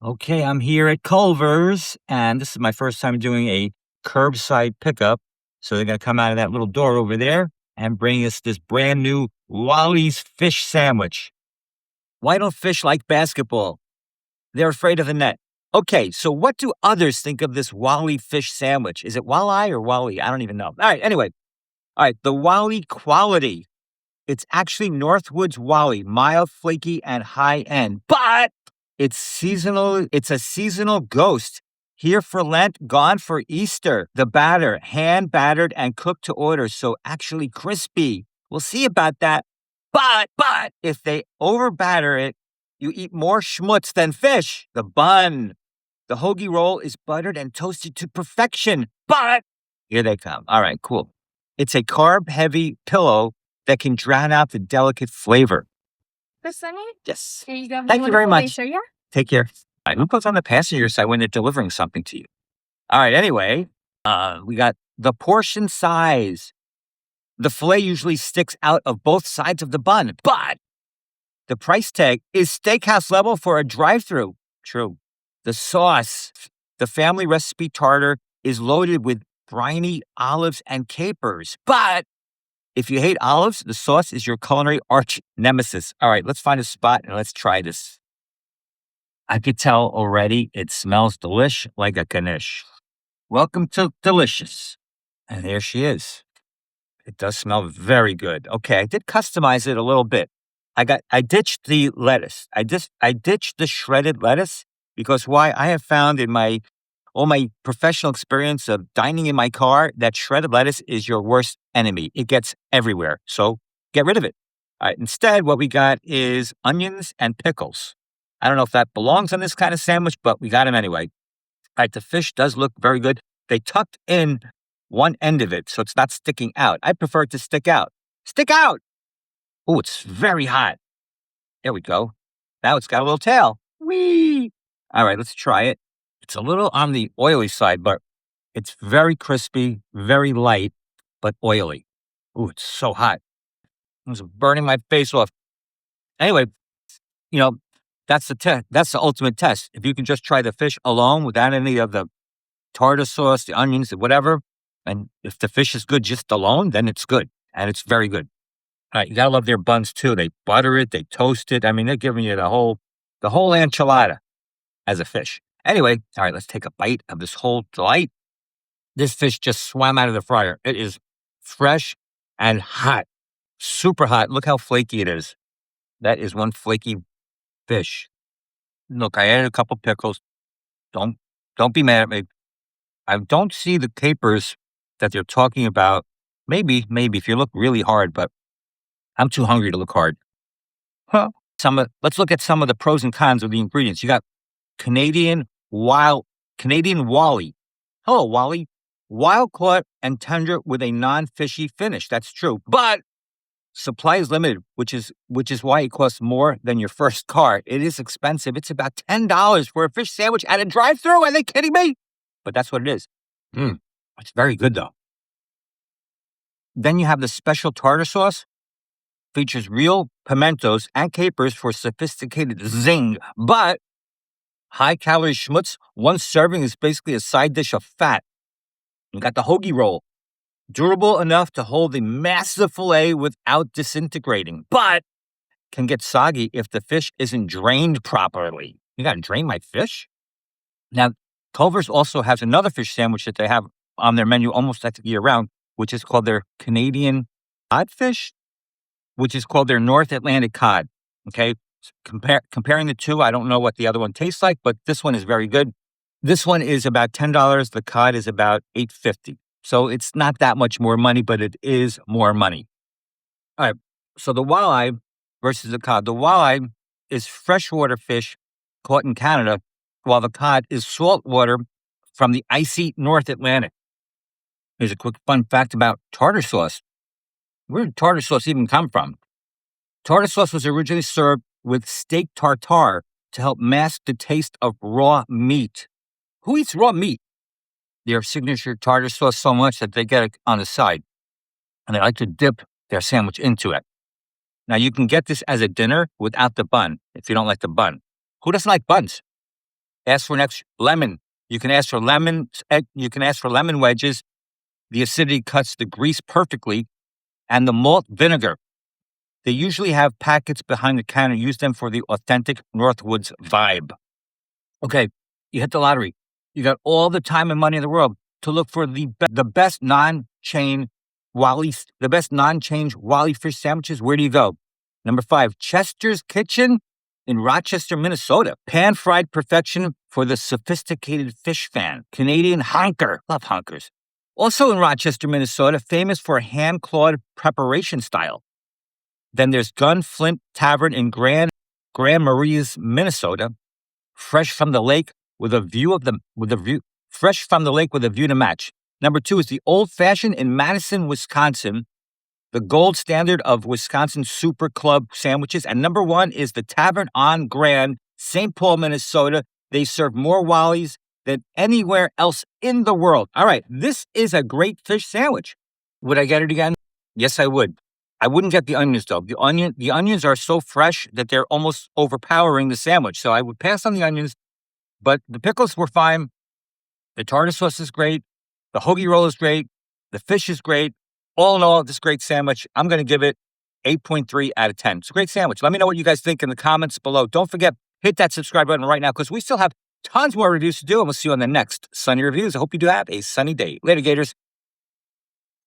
Okay, I'm here at Culver's, and this is my first time doing a curbside pickup. So they're going to come out of that little door over there and bring us this brand new Wally's fish sandwich. Why don't fish like basketball? They're afraid of the net. Okay, so what do others think of this Wally fish sandwich? Is it Walleye or Wally? I don't even know. All right, anyway. All right, the Wally quality. It's actually Northwoods Wally, mild, flaky, and high end. But it's seasonal. It's a seasonal ghost. Here for Lent, gone for Easter. The batter, hand battered and cooked to order, so actually crispy. We'll see about that. But if they over batter it, you eat more schmutz than fish. The bun. The hoagie roll is buttered and toasted to perfection. But here they come. All right, cool. It's a carb-heavy pillow that can drown out the delicate flavor. Sunny? Yes. Here you go. Thank you very much. Sir, yeah? Take care. All right, who goes on the passenger side when they're delivering something to you? All right, anyway, we got the portion size. The filet usually sticks out of both sides of the bun, but the price tag is steakhouse level for a drive-thru. True. The sauce, the family recipe tartar, is loaded with briny olives and capers. But if you hate olives, the sauce is your culinary arch nemesis. All right, let's find a spot and let's try this. I could tell already it smells delish like a knish. Welcome to Delicious. And there she is. It does smell very good. Okay, I did customize it a little bit. I ditched the lettuce. I ditched the shredded lettuce because why? I have found in all my professional experience of dining in my car that shredded lettuce is your worst enemy. It gets everywhere. So get rid of it. All right, instead, what we got is onions and pickles. I don't know if that belongs on this kind of sandwich, but we got them anyway. All right, the fish does look very good. They tucked in one end of it, so it's not sticking out. I prefer it to stick out. Stick out! Oh, it's very hot. There we go. Now it's got a little tail. Whee! All right, let's try it. It's a little on the oily side, but it's very crispy, very light, but oily. Ooh, it's so hot. It's burning my face off. Anyway, that's the ultimate test. If you can just try the fish alone without any of the tartar sauce, the onions, whatever, and if the fish is good just alone, then it's good, and it's very good. All right, you gotta love their buns too. They butter it, they toast it. I mean, they're giving you the whole enchilada as a fish. Anyway, all right, let's take a bite of this whole delight. This fish just swam out of the fryer. It is fresh and hot, super hot. Look how flaky it is. That is one flaky fish. Look, I added a couple pickles. Don't be mad at me. I don't see the capers that they're talking about. Maybe if you look really hard, but I'm too hungry to look hard. Huh. Let's look at some of the pros and cons of the ingredients. You got Canadian Wally. Hello, Wally. Wild caught and tender with a non-fishy finish. That's true. But supply is limited, which is why it costs more than your first cart. It is expensive. It's about $10 for a fish sandwich at a drive-thru. Are they kidding me? But that's what it is. It's very good, though. Then you have the special tartar sauce. Features real pimentos and capers for sophisticated zing. But high-calorie schmutz, one serving is basically a side dish of fat. You got the hoagie roll. Durable enough to hold the massive filet without disintegrating, but can get soggy if the fish isn't drained properly. You gotta drain my fish? Now, Culver's also has another fish sandwich that they have on their menu almost year round, which is called their Canadian codfish, which is called their North Atlantic Cod. Okay, comparing the two, I don't know what the other one tastes like, but this one is very good. This one is about $10. The cod is about $8.50. So it's not that much more money, but it is more money. All right, so the walleye versus the cod. The walleye is freshwater fish caught in Canada, while the cod is saltwater from the icy North Atlantic. Here's a quick fun fact about tartar sauce. Where did tartar sauce even come from? Tartar sauce was originally served with steak tartare to help mask the taste of raw meat. Who eats raw meat? Their signature tartar sauce so much that they get it on the side, and they like to dip their sandwich into it. Now, you can get this as a dinner without the bun if you don't like the bun. Who doesn't like buns? Ask for an extra lemon. You can ask for lemon. You can ask for lemon wedges. The acidity cuts the grease perfectly. And the malt vinegar. They usually have packets behind the counter. Use them for the authentic Northwoods vibe. Okay, you hit the lottery. You got all the time and money in the world to look for the best non-chain Walleye fish sandwiches. Where do you go? Number 5, Chester's Kitchen in Rochester, Minnesota. Pan-fried perfection for the sophisticated fish fan. Canadian honker. Love honkers. Also in Rochester, Minnesota, famous for hand-clawed preparation style. Then there's Gunflint Tavern in Grand Marais, Minnesota. Fresh from the lake with a view to match. Number 2 is the Old Fashioned in Madison, Wisconsin, the gold standard of Wisconsin Super Club sandwiches. And number 1 is the Tavern on Grand, St. Paul, Minnesota. They serve more Walleys than anywhere else in the world. All right, this is a great fish sandwich. Would I get it again? Yes, I would. I wouldn't get the onions, though. The onions are so fresh that they're almost overpowering the sandwich. So I would pass on the onions, but the pickles were fine. The tartar sauce is great. The hoagie roll is great. The fish is great. All in all, this great sandwich, I'm going to give it 8.3 out of 10. It's a great sandwich. Let me know what you guys think in the comments below. Don't forget, hit that subscribe button right now because we still have tons more reviews to do, and we'll see you on the next Sunny Reviews. I hope you do have a sunny day. Later, Gators.